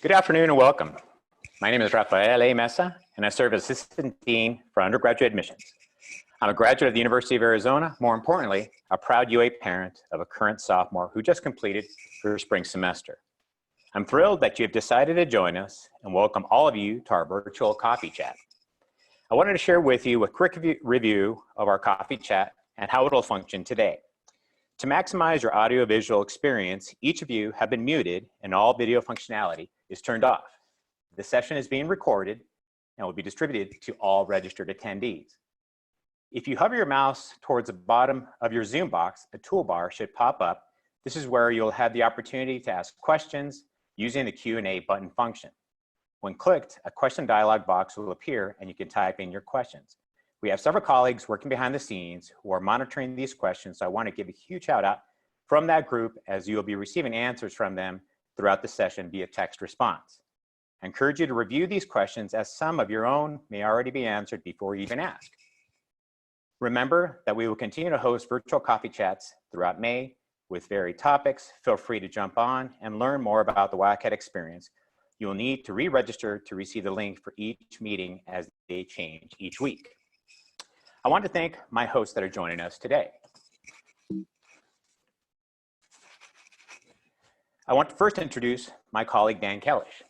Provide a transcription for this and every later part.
Good afternoon and welcome. My name is Rafael A. Mesa, and I serve as Assistant Dean for Undergraduate Admissions. I'm a graduate of the University of Arizona, more importantly, a proud UA parent of a current sophomore who just completed her spring semester. I'm thrilled that you have decided to join us and welcome all of you to our virtual coffee chat. I wanted to share with you a quick review of our coffee chat and how it'll function today. To maximize your audio-visual experience, each of you have been muted and all video functionality is turned off. The session is being recorded and will be distributed to all registered attendees. If you hover your mouse towards the bottom of your Zoom box, a toolbar should pop up. This is where you'll have the opportunity to ask questions using the Q&A button function. When clicked, a question dialog box will appear and you can type in your questions. We have several colleagues working behind the scenes who are monitoring these questions, so I want to give a huge shout out from that group as you'll be receiving answers from them throughout the session via text response. I encourage you to review these questions as some of your own may already be answered before you even ask. Remember that we will continue to host virtual coffee chats throughout May with varied topics. Feel free to jump on and learn more about the Wildcat experience. You will need to re-register to receive the link for each meeting as they change each week. I want to thank my hosts that are joining us today. I want to first introduce my colleague, Dan Kellish,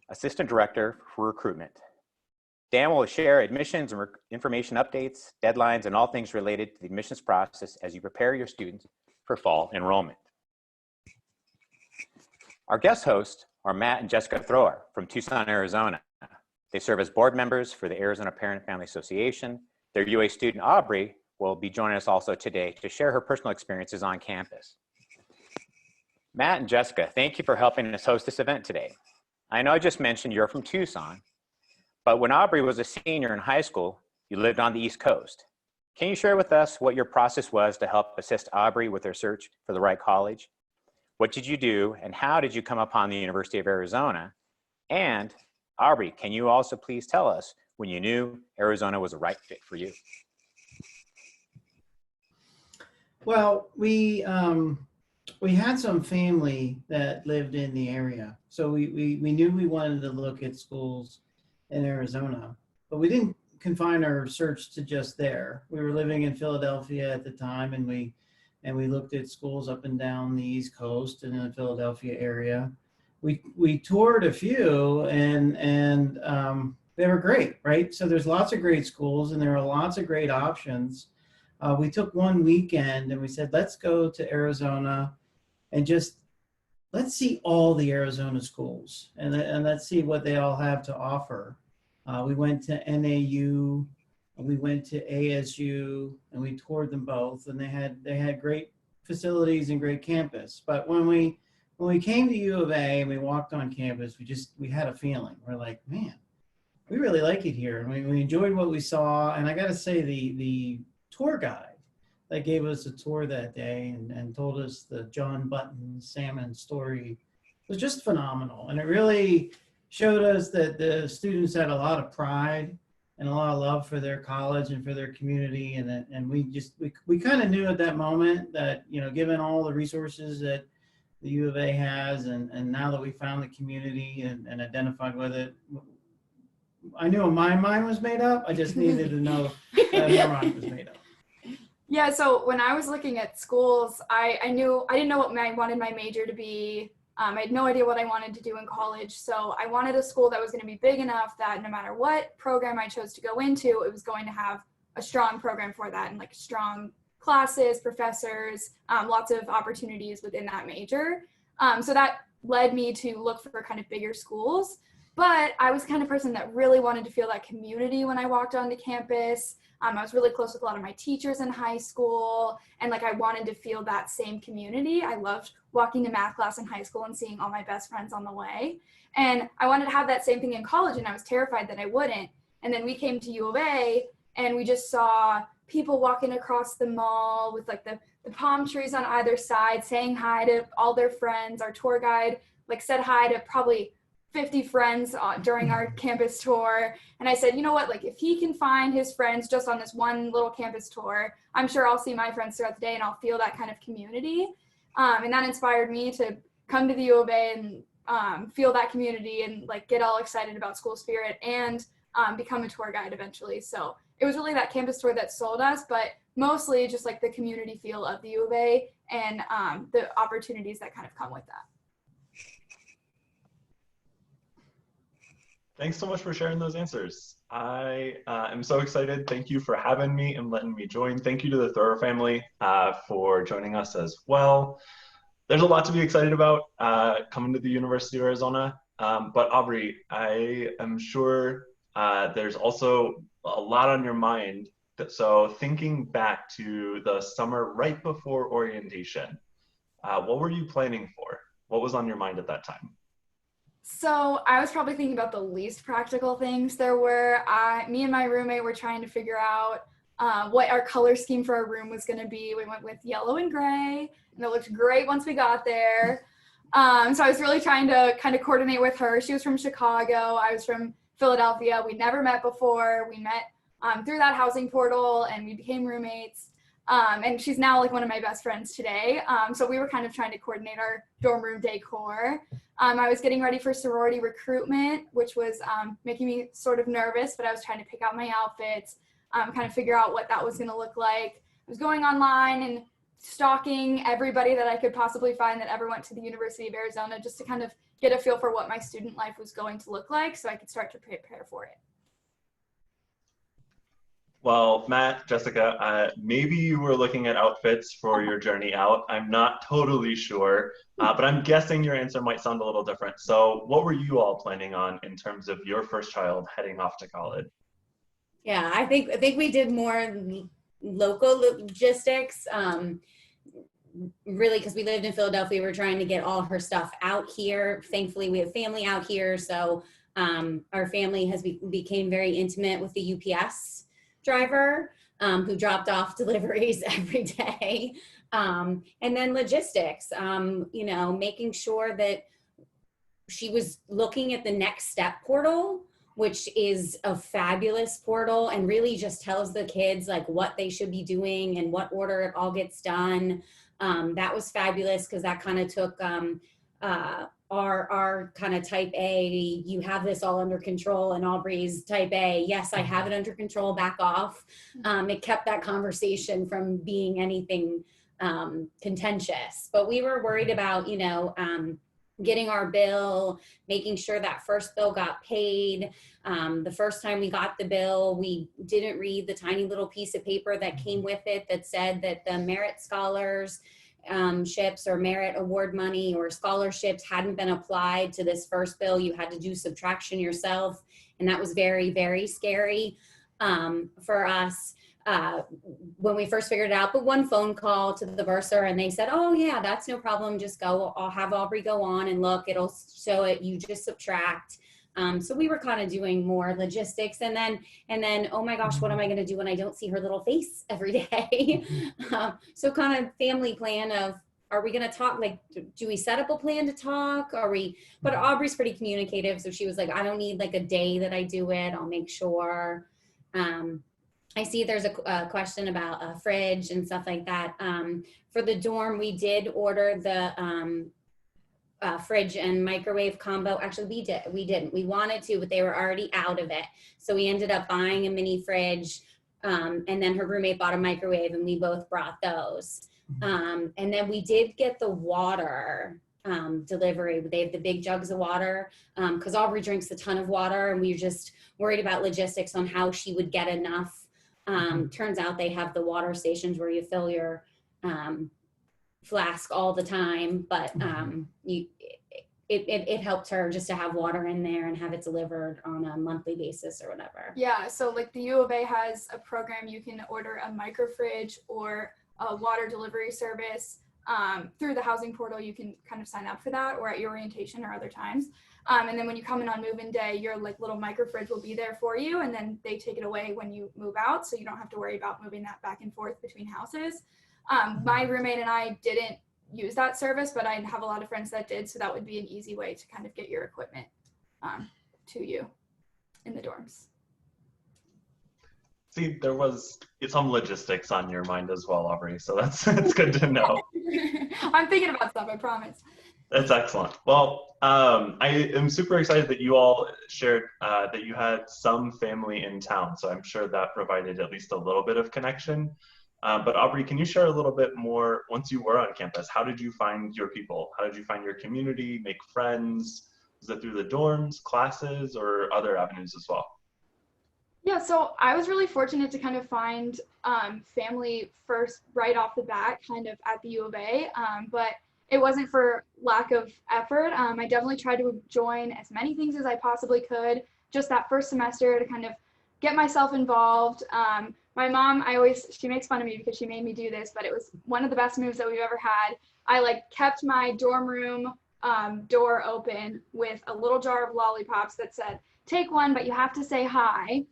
Assistant Director for Recruitment. Dan will share admissions and information updates, deadlines, and all things related to the admissions process as you prepare your students for fall enrollment. Our guest hosts are Matt and Jessica Thrower from Tucson, Arizona. They serve as board members for the Arizona Parent and Family Association. Their UA student, Aubrey, will be joining us also today to share her personal experiences on campus. Matt and Jessica, thank you for helping us host this event today. I know I just mentioned you're from Tucson, but when Aubrey was a senior in high school, you lived on the East Coast. Can you share with us what your process was to help assist Aubrey with her search for the right college? What did you do and how did you come upon the University of Arizona? And Aubrey, can you also please tell us when you knew Arizona was the right fit for you? Well, we had some family that lived in the area. So we knew we wanted to look at schools in Arizona, but we didn't confine our search to just there. We were living in Philadelphia at the time, and we looked at schools up and down the East Coast and in the Philadelphia area. We toured a few and they were great, right? So there's lots of great schools and there are lots of great options. We took one weekend and we said, let's go to Arizona and just let's see all the Arizona schools and let's see what they all have to offer. We went to NAU, we went to ASU, and we toured them both, and they had great facilities and great campus. But when we came to U of A and we walked on campus, we had a feeling. We're like, man, we really like it here, and we enjoyed what we saw. And I got to say, the tour guide that gave us a tour that day and told us the John Button salmon story was just phenomenal. And it really showed us that the students had a lot of pride and a lot of love for their college and for their community. And we kind of knew at that moment that, you know, given all the resources that the U of A has, and now that we found the community and identified with it, I knew my mind was made up. I just needed to know that her mind was made up. Yeah, so when I was looking at schools, I didn't know what I wanted my major to be. I had no idea what I wanted to do in college. So I wanted a school that was going to be big enough that no matter what program I chose to go into, it was going to have a strong program for that and like strong classes, professors, lots of opportunities within that major. So that led me to look for kind of bigger schools. But I was the kind of person that really wanted to feel that community when I walked onto campus. I was really close with a lot of my teachers in high school, and like I wanted to feel that same community. I loved walking to math class in high school and seeing all my best friends on the way. And I wanted to have that same thing in college, and I was terrified that I wouldn't. And then we came to U of A, and we just saw people walking across the mall with like the palm trees on either side, saying hi to all their friends. Our tour guide like said hi to probably 50 friends during our campus tour. And I said, you know what, like if he can find his friends just on this one little campus tour, I'm sure I'll see my friends throughout the day and I'll feel that kind of community. And that inspired me to come to the U of A and feel that community and like get all excited about school spirit and become a tour guide eventually. So it was really that campus tour that sold us, but mostly just like the community feel of the U of A and the opportunities that kind of come with that. Thanks so much for sharing those answers. I am so excited. Thank you for having me and letting me join. Thank you to the Thoreau family for joining us as well. There's a lot to be excited about coming to the University of Arizona. But Aubrey, I am sure there's also a lot on your mind. So thinking back to the summer right before orientation, what were you planning for? What was on your mind at that time? So I was probably thinking about the least practical things there were. Me and my roommate were trying to figure out what our color scheme for our room was going to be. We went with yellow and gray, and it looked great once we got there. So I was really trying to kind of coordinate with her. She was from Chicago. I was from Philadelphia. We never met before. We met through that housing portal, and we became roommates. And she's now like one of my best friends today. So we were kind of trying to coordinate our dorm room decor. I was getting ready for sorority recruitment, which was making me sort of nervous, but I was trying to pick out my outfits, kind of figure out what that was going to look like. I was going online and stalking everybody that I could possibly find that ever went to the University of Arizona just to kind of get a feel for what my student life was going to look like so I could start to prepare for it. Well, Matt, Jessica, maybe you were looking at outfits for your journey out. I'm not totally sure, but I'm guessing your answer might sound a little different. So what were you all planning on in terms of your first child heading off to college? Yeah, I think we did more local logistics, really, because we lived in Philadelphia. We were trying to get all her stuff out here. Thankfully, we have family out here, so our family became very intimate with the UPS driver who dropped off deliveries every day. And then logistics, making sure that she was looking at the Next Step portal, which is a fabulous portal and really just tells the kids like what they should be doing and what order it all gets done. That was fabulous because that kind of took our kind of type A, you have this all under control, and Aubrey's type A, yes, I have it under control, back off. It kept that conversation from being anything contentious. But we were worried about, getting our bill, making sure that first bill got paid. The first time we got the bill, we didn't read the tiny little piece of paper that came with it that said that the merit scholars ships or merit award money or scholarships hadn't been applied to this first bill. You had to do subtraction yourself. And that was very, very scary for us when we first figured it out. But one phone call to the bursar and they said, oh yeah, that's no problem. Just go, I'll have Aubrey go on and look, it'll show it. You just subtract. So we were kind of doing more logistics and then, oh my gosh, what am I going to do when I don't see her little face every day? So kind of family plan of, are we going to talk? Like, do we set up a plan to talk? But Aubrey's pretty communicative. So she was like, I don't need like a day that I do it. I'll make sure. I see there's a question about a fridge and stuff like that. For the dorm, we did order the, fridge and microwave combo. Actually, we didn't. We wanted to, but they were already out of it. So we ended up buying a mini fridge, and then her roommate bought a microwave, and we both brought those. And then we did get the water delivery. They have the big jugs of water because Aubrey drinks a ton of water, and we were just worried about logistics on how she would get enough. Turns out they have the water stations where you fill your flask all the time, but it helped her just to have water in there and have it delivered on a monthly basis or whatever. Yeah, so like the U of A has a program, you can order a micro fridge or a water delivery service through the housing portal. You can kind of sign up for that, or at your orientation or other times. And then when you come in on move-in day, your like little micro fridge will be there for you, and then they take it away when you move out, so you don't have to worry about moving that back and forth between houses. My roommate and I didn't use that service, but I have a lot of friends that did, so that would be an easy way to kind of get your equipment to you in the dorms. See, there was some logistics on your mind as well, Aubrey, so that's good to know. I'm thinking about stuff, I promise. That's excellent. Well, I am super excited that you all shared that you had some family in town. So I'm sure that provided at least a little bit of connection. But Aubrey, can you share a little bit more once you were on campus? How did you find your people? How did you find your community, make friends? Was it through the dorms, classes, or other avenues as well? Yeah, so I was really fortunate to kind of find family first right off the bat, kind of at the U of A, but it wasn't for lack of effort. I definitely tried to join as many things as I possibly could just that first semester to kind of get myself involved. My mom, she makes fun of me because she made me do this, but it was one of the best moves that we've ever had. I like kept my dorm room door open with a little jar of lollipops that said, "Take one, but you have to say hi."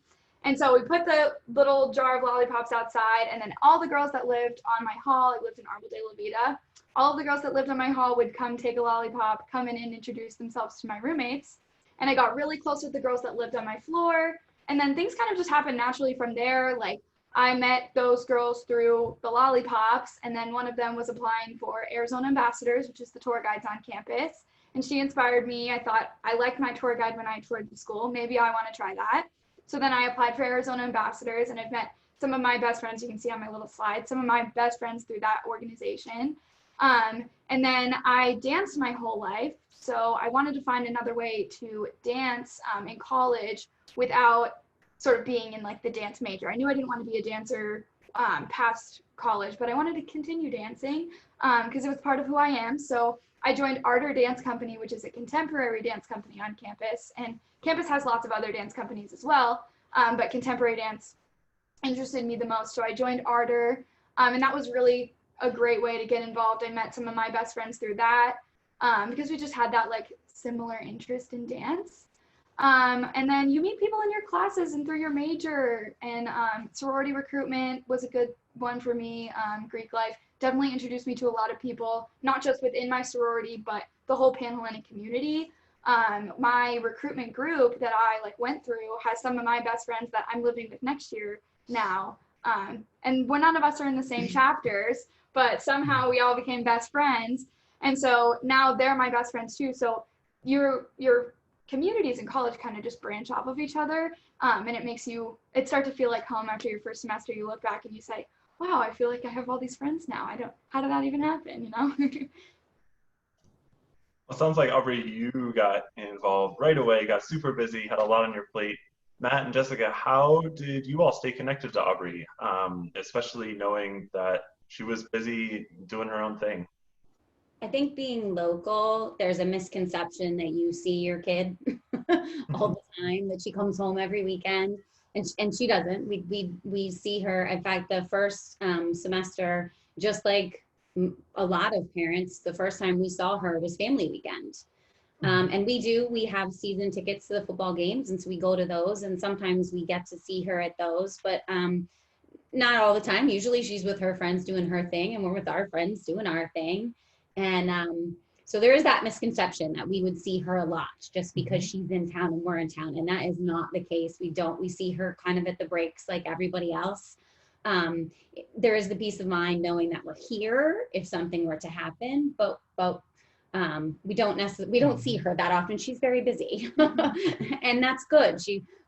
And so we put the little jar of lollipops outside, and then all the girls that lived on my hall, I lived in Arbor de la Vida, all of the girls that lived on my hall would come take a lollipop, come in and introduce themselves to my roommates. And I got really close with the girls that lived on my floor. And then things kind of just happened naturally from there. Like I met those girls through the lollipops, and then one of them was applying for Arizona Ambassadors, which is the tour guides on campus. And she inspired me. I thought I liked my tour guide when I toured the school. Maybe I want to try that. So then I applied for Arizona Ambassadors, and I've met some of my best friends, you can see on my little slide, some of my best friends through that organization. And then I danced my whole life. So I wanted to find another way to dance in college without sort of being in like the dance major. I knew I didn't want to be a dancer past college, but I wanted to continue dancing because it was part of who I am. So I joined Ardor Dance Company, which is a contemporary dance company on campus. And campus has lots of other dance companies as well, but contemporary dance interested me the most. So I joined Ardor, and that was really a great way to get involved. I met some of my best friends through that because we just had that like similar interest in dance. And then you meet people in your classes and through your major, and sorority recruitment was a good one for me. Greek life definitely introduced me to a lot of people, not just within my sorority, but the whole Panhellenic community. My recruitment group that I like went through has some of my best friends that I'm living with next year now. And none of us are in the same chapters, but somehow we all became best friends. And so now they're my best friends too. So your communities in college kind of just branch off of each other. And it starts to feel like home after your first semester. You look back and you say, wow, I feel like I have all these friends now. How did that even happen, you know? Well, it sounds like Aubrey, you got involved right away, got super busy, had a lot on your plate. Matt and Jessica, how did you all stay connected to Aubrey, especially knowing that she was busy doing her own thing? I think being local, there's a misconception that you see your kid all the time, that she comes home every weekend, and she doesn't. We see her. In fact, the first semester, just like a lot of parents, the first time we saw her was family weekend. And we have season tickets to the football games, and so we go to those, and sometimes we get to see her at those, but not all the time. Usually she's with her friends doing her thing, and we're with our friends doing our thing. And so there is that misconception that we would see her a lot just because she's in town and we're in town, and that is not the case. We see her kind of at the breaks like everybody else. There is the peace of mind knowing that we're here if something were to happen, but we don't see her that often. She's very busy, and that's good.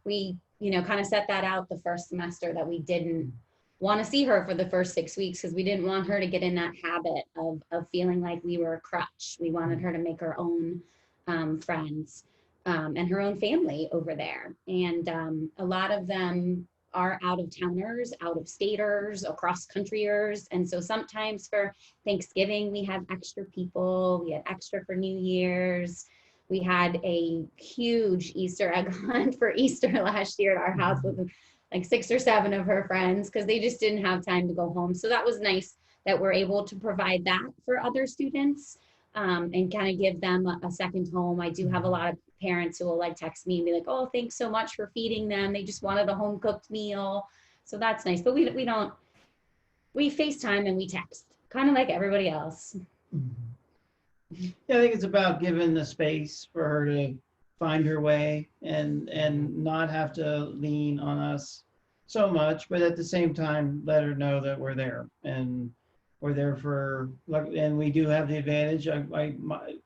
We kind of set that out the first semester that we didn't want to see her for the first 6 weeks because we didn't want her to get in that habit of feeling like we were a crutch. We wanted her to make her own friends and her own family over there. And a lot of them are out of towners, out of staters, across countryers. And so sometimes for Thanksgiving, we have extra people. We had extra for New Year's. We had a huge Easter egg hunt for Easter last year at our house with like 6 or 7 of her friends because they just didn't have time to go home. So that was nice that we're able to provide that for other students and kind of give them a second home. I do have a lot of parents who will like text me and be like, oh, thanks so much for feeding them. They just wanted a home cooked meal. So that's nice. But we FaceTime and we text, kind of like everybody else. Yeah, I think it's about giving the space for her to find her way and not have to lean on us so much, but at the same time, let her know that we're there and we're there for, and we do have the advantage.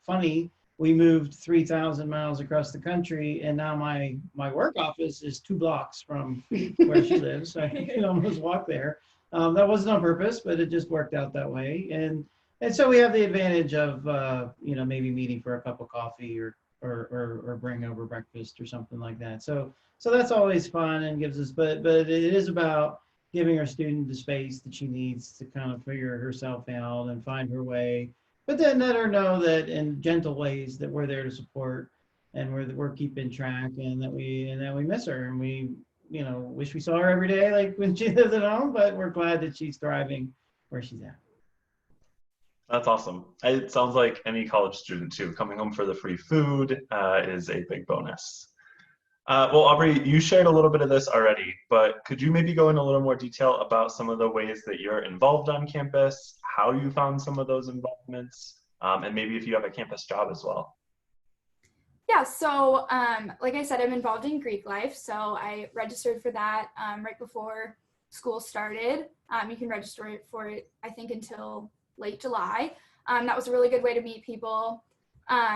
Funny, we moved 3,000 miles across the country, and now my work office is 2 blocks from where she lives. So I can almost walk there. That wasn't on purpose, but it just worked out that way. And so we have the advantage of maybe meeting for a cup of coffee or bring over breakfast or something like that. So that's always fun and gives us, but it is about giving our student the space that she needs to kind of figure herself out and find her way. But then let her know that in gentle ways that we're there to support, and we're keeping track, and that we miss her, and we wish we saw her every day like when she lives at home. But we're glad that she's thriving where she's at. That's awesome. It sounds like any college student too. Coming home for the free food is a big bonus. Well, Aubrey, you shared a little bit of this already, but could you maybe go in a little more detail about some of the ways that you're involved on campus, how you found some of those involvements, and maybe if you have a campus job as well? Yeah, so like I said, I'm involved in Greek life. So I registered for that right before school started. You can register for it, I think, until late July. That was a really good way to meet people.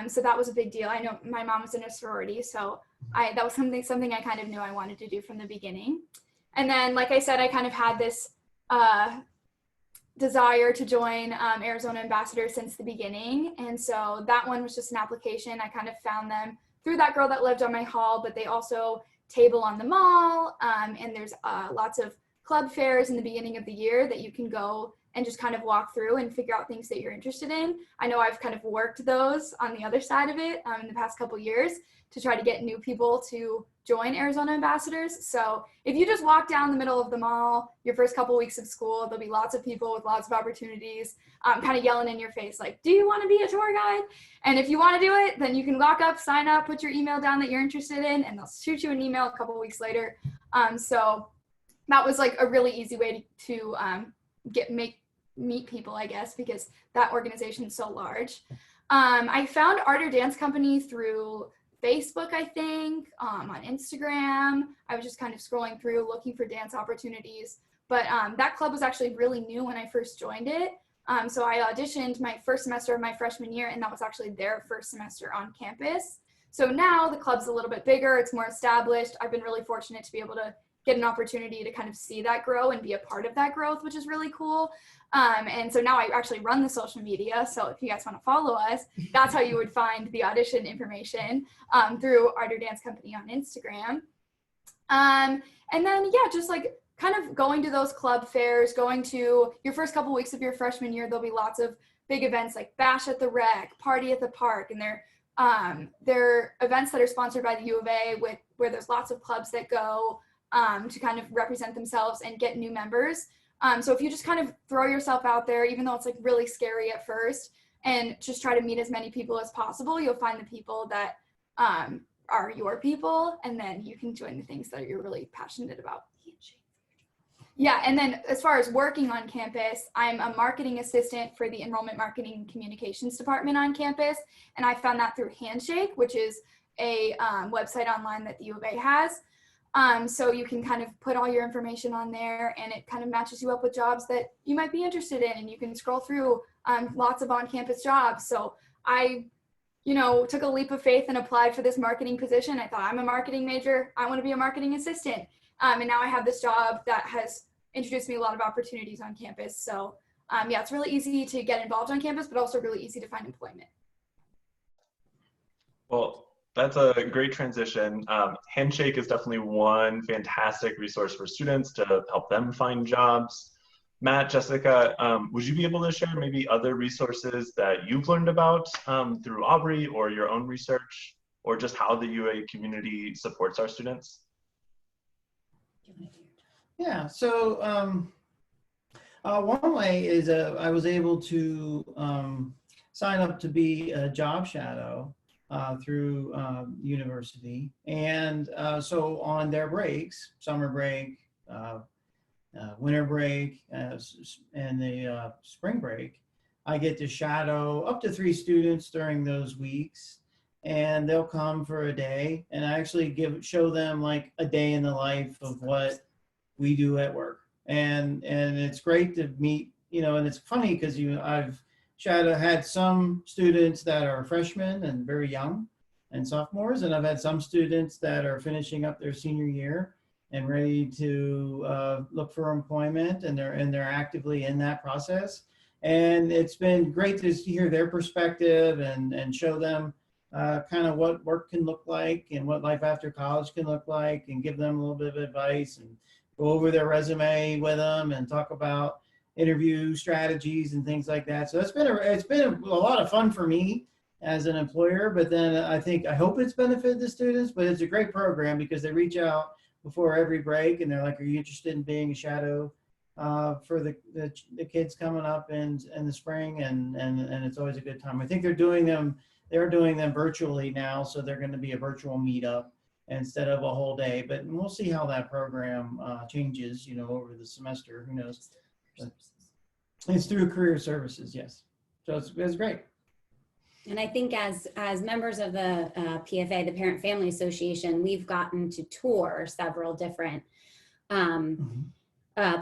So that was a big deal. I know my mom was in a sorority, so that was something I kind of knew I wanted to do from the beginning. And then, like I said, I kind of had this desire to join Arizona Ambassadors since the beginning. And so that one was just an application. I kind of found them through that girl that lived on my hall, but they also table on the mall. And there's lots of club fairs in the beginning of the year that you can go and just kind of walk through and figure out things that you're interested in. I know I've kind of worked those on the other side of it in the past couple years to try to get new people to join Arizona Ambassadors. So if you just walk down the middle of the mall, your first couple weeks of school, there'll be lots of people with lots of opportunities kind of yelling in your face, like, do you want to be a tour guide? And if you want to do it, then you can lock up, sign up, put your email down that you're interested in, and they'll shoot you an email a couple weeks later. So that was like a really easy way to meet people, I guess, because that organization is so large. I found Art or Dance Company through Facebook, I think, on Instagram. I was just kind of scrolling through looking for dance opportunities. But that club was actually really new when I first joined it. So I auditioned my first semester of my freshman year, and that was actually their first semester on campus. So now the club's a little bit bigger, it's more established. I've been really fortunate to be able to get an opportunity to kind of see that grow and be a part of that growth, which is really cool. And so now I actually run the social media. So if you guys want to follow us, that's how you would find the audition information through Art or Dance Company on Instagram. And then, yeah, just like kind of going to those club fairs, going to your first couple weeks of your freshman year, there'll be lots of big events like Bash at the Rec, Party at the Park, and they're events that are sponsored by the U of A where there's lots of clubs that go to kind of represent themselves and get new members. So if you just kind of throw yourself out there, even though it's like really scary at first, and just try to meet as many people as possible, you'll find the people that are your people, and then you can join the things that you're really passionate about. Yeah, and then as far as working on campus, I'm a marketing assistant for the Enrollment Marketing and Communications Department on campus, and I found that through Handshake, which is a website online that the U of A has. So you can kind of put all your information on there, and it kind of matches you up with jobs that you might be interested in, and you can scroll through lots of on-campus jobs. So I, took a leap of faith and applied for this marketing position. I thought, I'm a marketing major, I want to be a marketing assistant. And now I have this job that has introduced me a lot of opportunities on campus. So yeah, it's really easy to get involved on campus, but also really easy to find employment. Well, that's a great transition. Handshake is definitely one fantastic resource for students to help them find jobs. Matt, Jessica, would you be able to share maybe other resources that you've learned about through Aubrey or your own research, or just how the UA community supports our students? Yeah, so one way is I was able to sign up to be a job shadow through university. And so on their breaks, summer break, winter break, and the spring break, I get to shadow up to 3 students during those weeks. And they'll come for a day, and I actually show them like a day in the life of what we do at work. And it's great to meet and it's funny because I've had some students that are freshmen and very young and sophomores, and I've had some students that are finishing up their senior year and ready to look for employment, and they're actively in that process. And it's been great to hear their perspective and show them kind of what work can look like and what life after college can look like, and give them a little bit of advice and go over their resume with them and talk about interview strategies and things like that. So it's been a lot of fun for me as an employer, but then I hope it's benefited the students. But it's a great program because they reach out before every break and they're like, are you interested in being a shadow for the kids coming up in the spring? And it's always a good time. I think they're doing them virtually now, so they're going to be a virtual meetup instead of a whole day. But we'll see how that program changes, over the semester. Who knows? But it's through career services, yes. So it's great. And I think as members of the PFA, the Parent Family Association, we've gotten to tour several different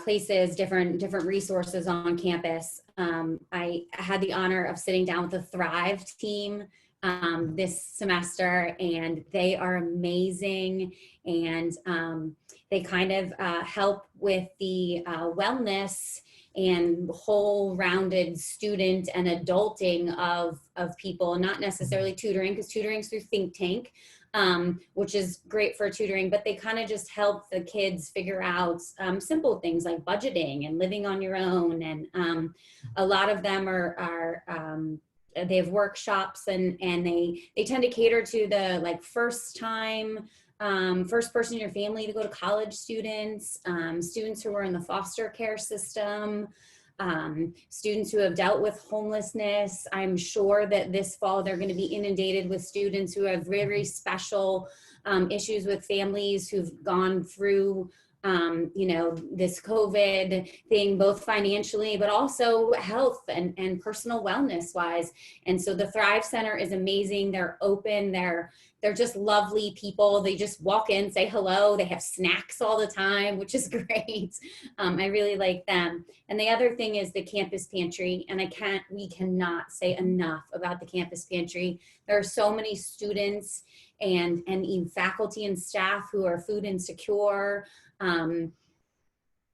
places, different resources on campus. I had the honor of sitting down with the Thrive team this semester, and they are amazing. And they kind of help with the wellness and whole rounded student and adulting of people, not necessarily tutoring, because tutoring's through Think Tank, which is great for tutoring, but they kind of just help the kids figure out simple things like budgeting and living on your own. And a lot of them they have workshops, and they tend to cater to the first person in your family to go to college students, students who are in the foster care system, students who have dealt with homelessness. I'm sure that this fall they're going to be inundated with students who have very special issues with families who've gone through this COVID thing, both financially, but also health and personal wellness wise. And so the Thrive Center is amazing. They're open. They're just lovely people. They just walk in, say hello. They have snacks all the time, which is great. I really like them. And the other thing is the campus pantry. And we cannot say enough about the campus pantry. There are so many students and even faculty and staff who are food insecure.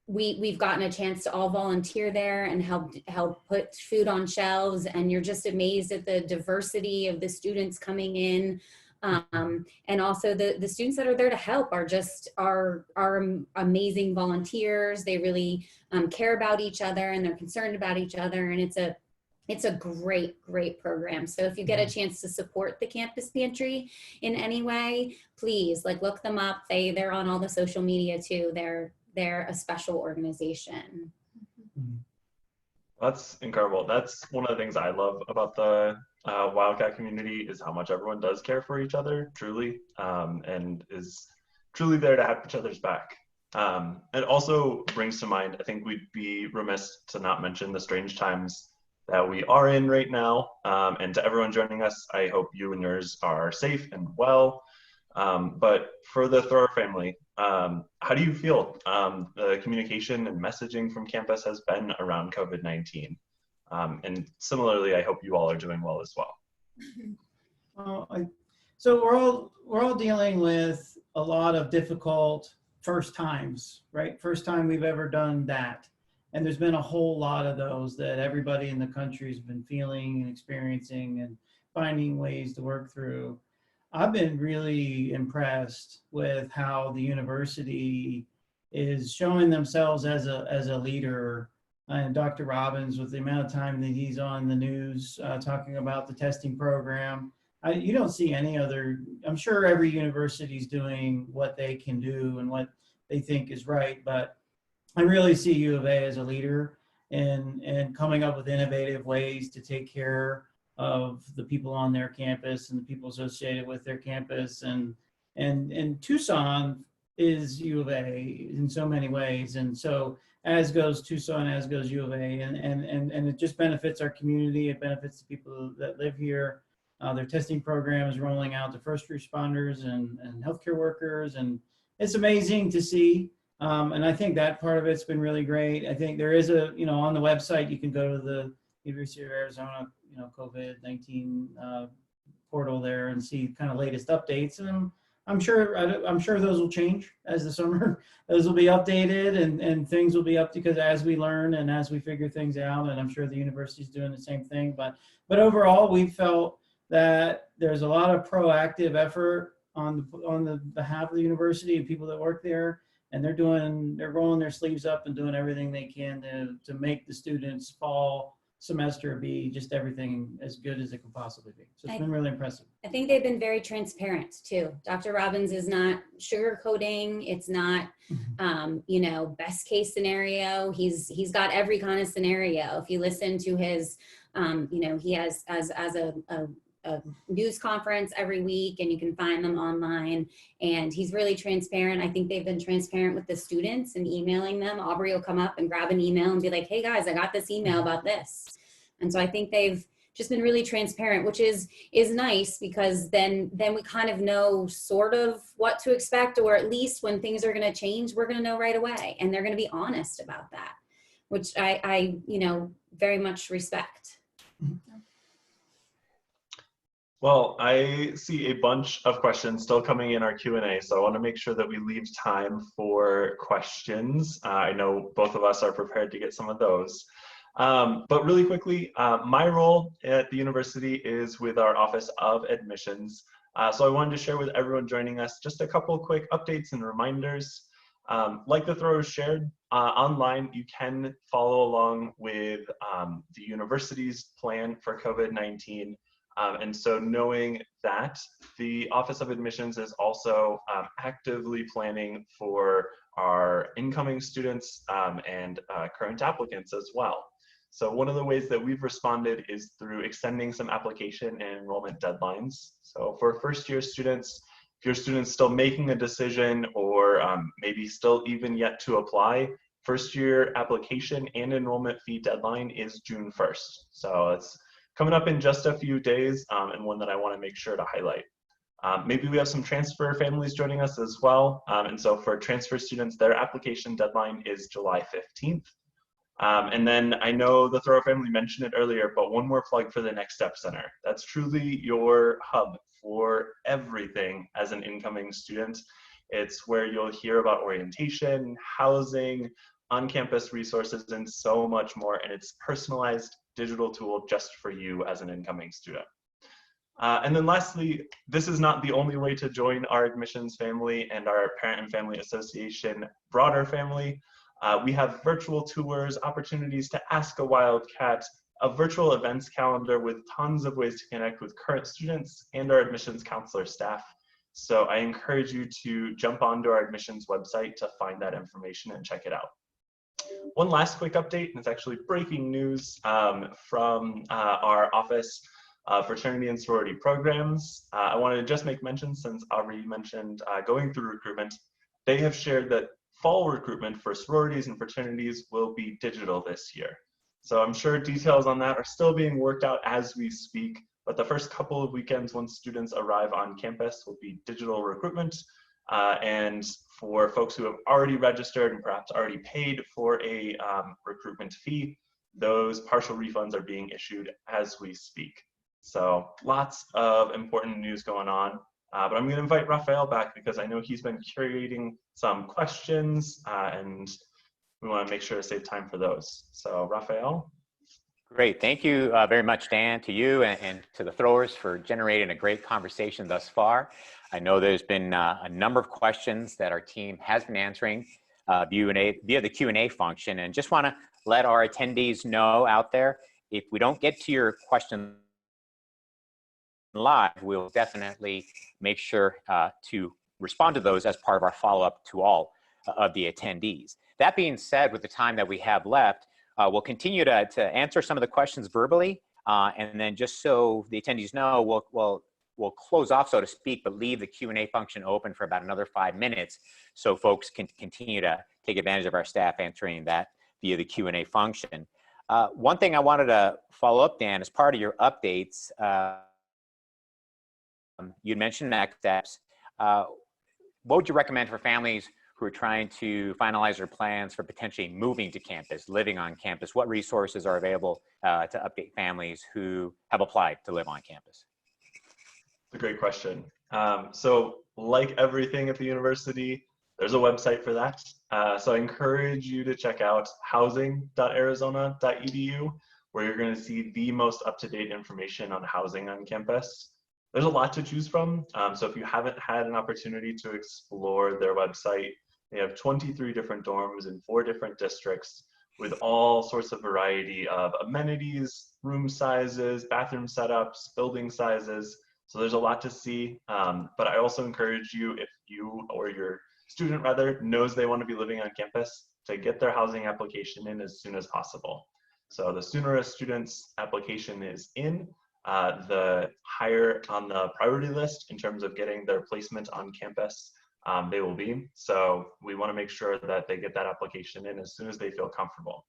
We've gotten a chance to all volunteer there and help put food on shelves, and you're just amazed at the diversity of the students coming in. And also the students that are there to help are amazing volunteers. They really care about each other, and they're concerned about each other, and it's a great program. So if you get a chance to support the campus pantry in any way, please look them up. They're on all the social media too. They're a special organization. That's incredible. That's one of the things I love about the Wildcat community, is how much everyone does care for each other, truly, and is truly there to have each other's back. It also brings to mind, I think we'd be remiss to not mention the strange times that we are in right now. And to everyone joining us, I hope you and yours are safe and well. But for the Thrower family, how do you feel the communication and messaging from campus has been around COVID-19? And similarly, I hope you all are doing well as well. So we're all dealing with a lot of difficult first times, right? First time we've ever done that. And there's been a whole lot of those that everybody in the country has been feeling and experiencing and finding ways to work through. I've been really impressed with how the university is showing themselves as a leader. And Dr. Robbins, with the amount of time that he's on the news talking about the testing program, you don't see any other. I'm sure every university is doing what they can do and what they think is right, but I really see U of A as a leader in coming up with innovative ways to take care of the people on their campus and the people associated with their campus. And Tucson is U of A in so many ways. And so as goes Tucson, as goes U of A, and it just benefits our community. It benefits the people that live here. Their testing program is rolling out to first responders and healthcare workers. And it's amazing to see. And I think that part of it's been really great. I think there is a, on the website, you can go to the University of Arizona, COVID-19 portal there and see kind of latest updates. And I'm sure those will change as the summer. Those will be updated and things will be up because as we learn and as we figure things out, and I'm sure the university's doing the same thing. But overall, we felt that there's a lot of proactive effort on the behalf of the university and people that work there, and they're rolling their sleeves up and doing everything they can to make the students' fall semester be just everything as good as it could possibly be. So it's been really impressive. I think they've been very transparent too. Dr. Robbins is not sugarcoating. It's not, best case scenario. He's got every kind of scenario. If you listen to his, he has as a news conference every week, and you can find them online, and he's really transparent. I think they've been transparent with the students and emailing them. Aubrey will come up and grab an email and be like, hey guys, I got this email about this. And so I think they've just been really transparent, which is nice, because then we kind of know sort of what to expect, or at least when things are going to change, we're going to know right away, and they're going to be honest about that, which I very much respect. Well, I see a bunch of questions still coming in our Q&A, so I want to make sure that we leave time for questions. I know both of us are prepared to get some of those. But really quickly, my role at the university is with our Office of Admissions. So I wanted to share with everyone joining us just a couple quick updates and reminders. Like the throwers shared, online you can follow along with the university's plan for COVID-19. And so knowing that, the Office of Admissions is also actively planning for our incoming students and current applicants as well. So one of the ways that we've responded is through extending some application and enrollment deadlines. So for first year students, if your student's still making a decision, or maybe still even yet to apply, first year application and enrollment fee deadline is June 1st. So it's coming up in just a few days, and one that I want to make sure to highlight. Maybe we have some transfer families joining us as well. And so for transfer students, their application deadline is July 15th. And then I know the Thoreau family mentioned it earlier, but one more plug for the Next Step Center. That's truly your hub for everything as an incoming student. It's where you'll hear about orientation, housing, on-campus resources, and so much more. And it's personalized digital tool just for you as an incoming student. And then lastly, this is not the only way to join our admissions family and our Parent and Family Association broader family. We have virtual tours, opportunities to ask a Wildcat, a virtual events calendar with tons of ways to connect with current students and our admissions counselor staff. So I encourage you to jump onto our admissions website to find that information and check it out. One last quick update, and it's actually breaking news from our Office of Fraternity and Sorority Programs. I wanted to just make mention, since Aubrey mentioned going through recruitment, they have shared that fall recruitment for sororities and fraternities will be digital this year. So I'm sure details on that are still being worked out as we speak, but the first couple of weekends when students arrive on campus will be digital recruitment. And for folks who have already registered and perhaps already paid for a recruitment fee, those partial refunds are being issued as we speak. So lots of important news going on. But I'm going to invite Raphael back because I know he's been curating some questions and we want to make sure to save time for those. So Raphael. Great. Thank you very much, Dan, to you and to the throwers for generating a great conversation thus far. I know there's been a number of questions that our team has been answering via the Q&A function, and just want to let our attendees know out there, if we don't get to your question live, we'll definitely make sure to respond to those as part of our follow-up to all of the attendees. That being said, with the time that we have left, we'll continue to answer some of the questions verbally, and then just so the attendees know, we'll close off, so to speak, but leave the Q&A function open for about another 5 minutes so folks can continue to take advantage of our staff answering that via the Q&A function. One thing I wanted to follow up, Dan, as part of your updates, you mentioned next steps. What would you recommend for families who are trying to finalize their plans for potentially moving to campus, living on campus? What resources are available to update families who have applied to live on campus? It's a great question. So like everything at the university, there's a website for that. So I encourage you to check out housing.arizona.edu, where you're going to see the most up-to-date information on housing on campus. There's a lot to choose from. So if you haven't had an opportunity to explore their website, they have 23 different dorms in 4 different districts with all sorts of variety of amenities, room sizes, bathroom setups, building sizes. So there's a lot to see. But I also encourage you, if you or your student rather knows they want to be living on campus, to get their housing application in as soon as possible. So the sooner a student's application is in, the higher on the priority list in terms of getting their placement on campus they will be. So we want to make sure that they get that application in as soon as they feel comfortable.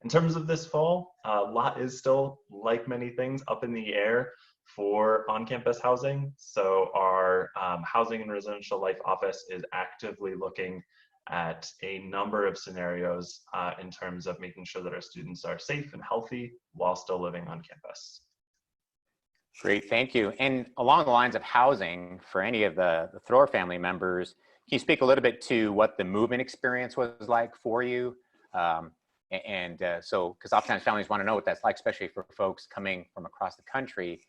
In terms of this fall, a lot is still, like many things, up in the air for on-campus housing. So our Housing and Residential Life Office is actively looking at a number of scenarios in terms of making sure that our students are safe and healthy while still living on campus. Great, thank you. And along the lines of housing, for any of the Thrower family members, can you speak a little bit to what the movement experience was like for you? So, because oftentimes families want to know what that's like, especially for folks coming from across the country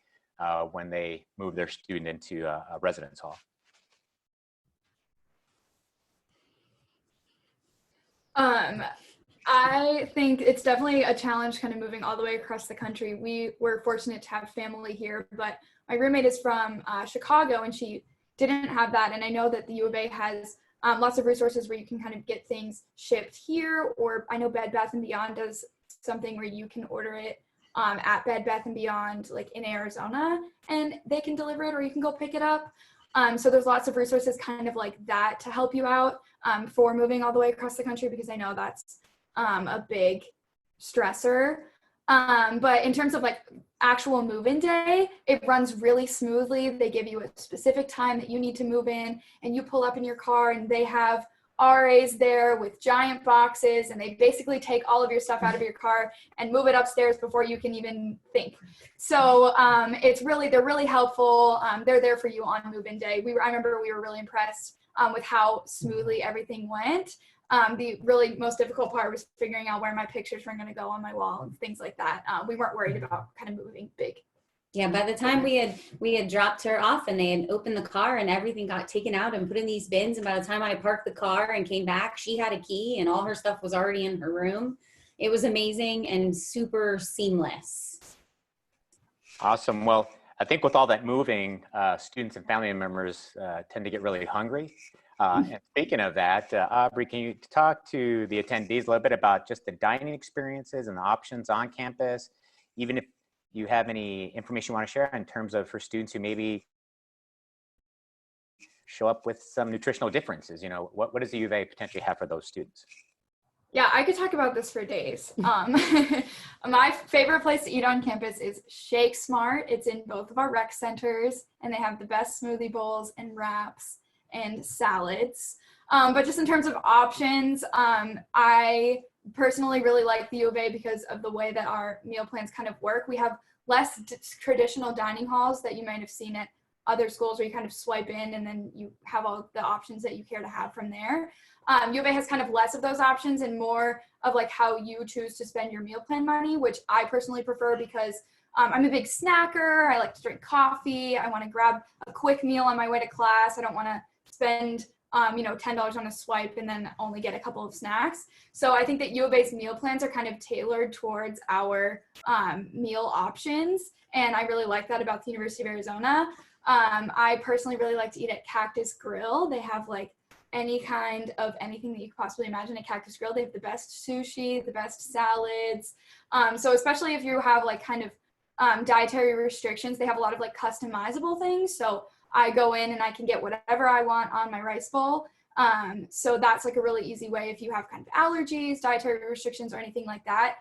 when they move their student into a residence hall. I think it's definitely a challenge kind of moving all the way across the country. We were fortunate to have family here, but my roommate is from Chicago and she didn't have that. And I know that the U of A has lots of resources where you can kind of get things shipped here, or I know Bed Bath & Beyond does something where you can order it at Bed Bath & Beyond, like in Arizona, and they can deliver it or you can go pick it up. So there's lots of resources kind of like that to help you out for moving all the way across the country, because I know that's a big stressor. But in terms of like actual move-in day, it runs really smoothly. They give you a specific time that you need to move in, and you pull up in your car and they have RAs there with giant boxes, and they basically take all of your stuff out of your car and move it upstairs before you can even think. So they're really helpful. They're there for you on move-in day. I remember we were really impressed with how smoothly everything went. The really most difficult part was figuring out where my pictures were going to go on my wall and things like that. We weren't worried about kind of moving big. Yeah, by the time we had dropped her off and they had opened the car and everything got taken out and put in these bins, and by the time I parked the car and came back, she had a key and all her stuff was already in her room. It was amazing and super seamless. Awesome. Well, I think with all that moving, students and family members tend to get really hungry. And speaking of that, Aubrey, can you talk to the attendees a little bit about just the dining experiences and the options on campus, even if you have any information you want to share in terms of for students who maybe show up with some nutritional differences? You know, what does the U of A potentially have for those students? Yeah, I could talk about this for days. My favorite place to eat on campus is Shake Smart. It's in both of our rec centers, and they have the best smoothie bowls and wraps and salads. But just in terms of options, I personally really like the U of A because of the way that our meal plans kind of work. We have less traditional dining halls that you might have seen at other schools where you kind of swipe in and then you have all the options that you care to have from there. U of A has kind of less of those options and more of like how you choose to spend your meal plan money, which I personally prefer because I'm a big snacker. I like to drink coffee. I want to grab a quick meal on my way to class. I don't want to spend $10 on a swipe and then only get a couple of snacks. So I think that U of A's meal plans are kind of tailored towards our meal options. And I really like that about the University of Arizona. I personally really like to eat at Cactus Grill. They have like any kind of anything that you could possibly imagine at Cactus Grill. They have the best sushi, the best salads. So especially if you have like kind of dietary restrictions, they have a lot of like customizable things. So I go in and I can get whatever I want on my rice bowl. So that's like a really easy way if you have kind of allergies, dietary restrictions, or anything like that.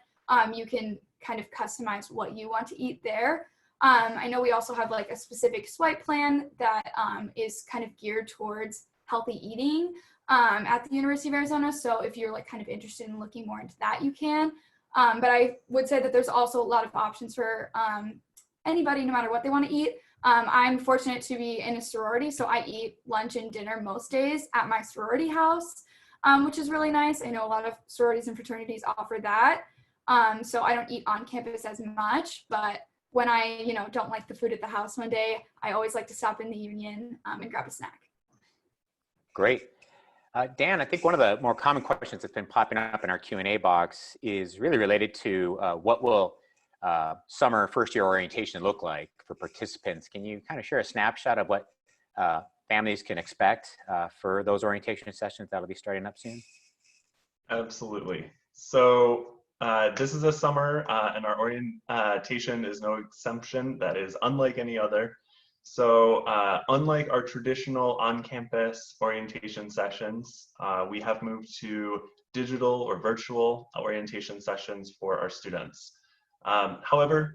You can kind of customize what you want to eat there. I know we also have like a specific swipe plan that is kind of geared towards healthy eating. at the University of Arizona. So if you're like kind of interested in looking more into that, you can. But I would say that there's also a lot of options for anybody, no matter what they want to eat. I'm fortunate to be in a sorority, so I eat lunch and dinner most days at my sorority house, which is really nice. I know a lot of sororities and fraternities offer that. So I don't eat on campus as much, but when I, don't like the food at the house one day, I always like to stop in the Union and grab a snack. Great. Dan, I think one of the more common questions that's been popping up in our Q&A box is really related to what will summer first year orientation look like for participants. Can you kind of share a snapshot of what families can expect for those orientation sessions that'll be starting up soon? Absolutely. So this is a summer and our orientation is no exemption. That is unlike any other. So unlike our traditional on-campus orientation sessions, we have moved to digital or virtual orientation sessions for our students. However,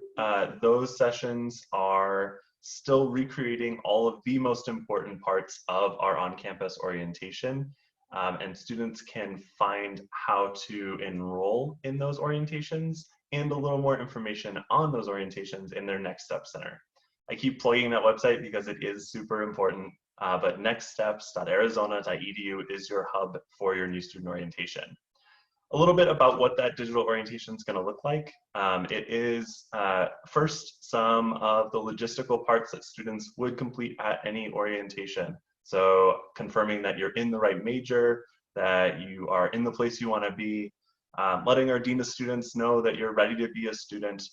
those sessions are still recreating all of the most important parts of our on-campus orientation, and students can find how to enroll in those orientations and a little more information on those orientations in their Next Step Center. I keep plugging that website because it is super important, but nextsteps.arizona.edu is your hub for your new student orientation. A little bit about what that digital orientation is going to look like. It is first some of the logistical parts that students would complete at any orientation. So confirming that you're in the right major, that you are in the place you want to be, letting our Dean of Students know that you're ready to be a student.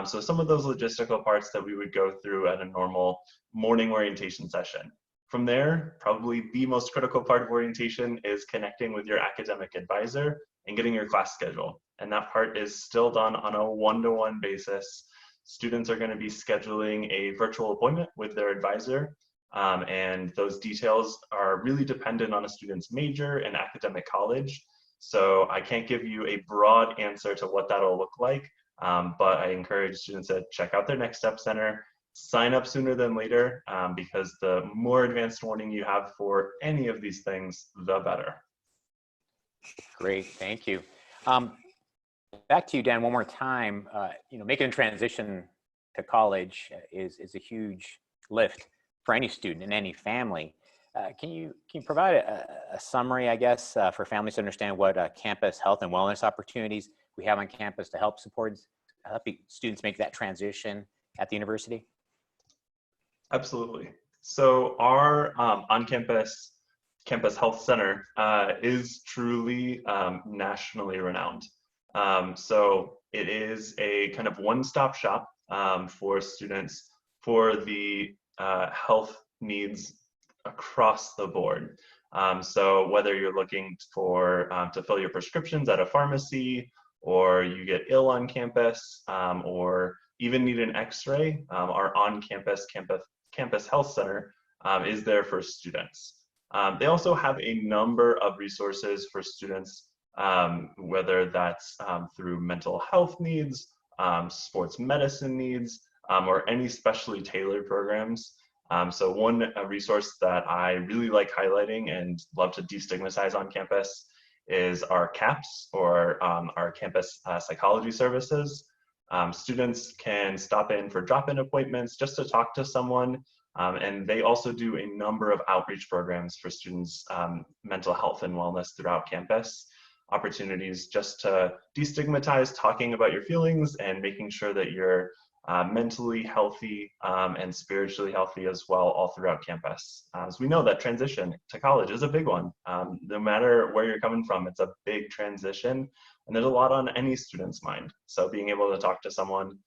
So some of those logistical parts that we would go through at a normal morning orientation session. From there, probably the most critical part of orientation is connecting with your academic advisor and getting your class schedule. And that part is still done on a one-to-one basis. Students are going to be scheduling a virtual appointment with their advisor, and those details are really dependent on a student's major and academic college. So I can't give you a broad answer to what that'll look like, but I encourage students to check out their Next Step Center, sign up sooner than later, because the more advanced warning you have for any of these things, the better. Great, thank you. Back to you, Dan, one more time. Making a transition to college is a huge lift for any student and any family. Can you provide a summary, I guess, for families to understand what campus health and wellness opportunities we have on campus to help students make that transition at the university? Absolutely. So our on-campus health center is truly nationally renowned. So it is a kind of one-stop shop for students for the health needs across the board. So whether you're looking for to fill your prescriptions at a pharmacy, or you get ill on campus, or even need an X-ray, our on-campus campus health center is there for students. They also have a number of resources for students, whether that's through mental health needs, sports medicine needs, or any specially tailored programs. So one resource that I really like highlighting and love to destigmatize on campus is our CAPS, or our campus psychology services. Students can stop in for drop-in appointments just to talk to someone, and they also do a number of outreach programs for students' mental health and wellness throughout campus. Opportunities just to destigmatize talking about your feelings and making sure that you're mentally healthy and spiritually healthy as well, all throughout campus. As we know, that transition to college is a big one. No matter where you're coming from, it's a big transition, and there's a lot on any student's mind. So being able to talk to someone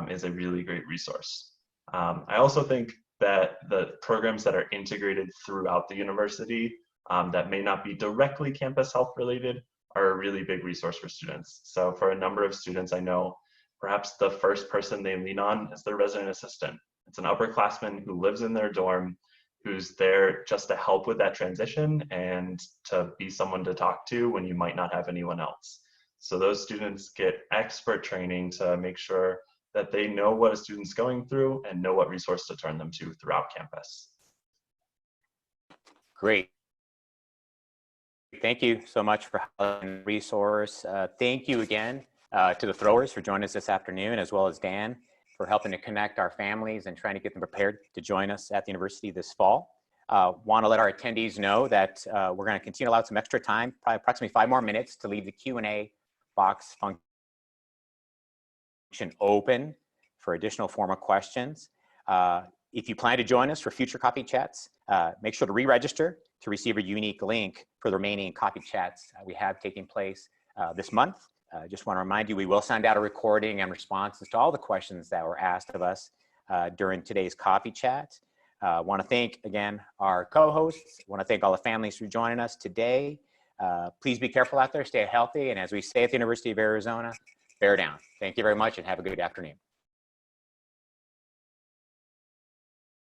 is a really great resource. I also think that the programs that are integrated throughout the university that may not be directly campus health related are a really big resource for students. So for a number of students, I know perhaps the first person they lean on is their resident assistant. It's an upperclassman who lives in their dorm, who's there just to help with that transition and to be someone to talk to when you might not have anyone else. So those students get expert training to make sure that they know what a student's going through and know what resource to turn them to throughout campus. Great. Thank you so much for the resource. Thank you again to the throwers for joining us this afternoon, as well as Dan for helping to connect our families and trying to get them prepared to join us at the university this fall. Want to let our attendees know that we're going to continue to allow some extra time, probably approximately 5 more minutes, to leave the Q&A box function open for additional formal questions. If you plan to join us for future coffee chats, make sure to re-register to receive a unique link for the remaining coffee chats we have taking place this month. Just want to remind you, we will send out a recording and responses to all the questions that were asked of us during today's coffee chat. Want to thank, again, our co-hosts. Want to thank all the families for joining us today. Please be careful out there, stay healthy, and as we say at the University of Arizona, bear down. Thank you very much and have a good afternoon.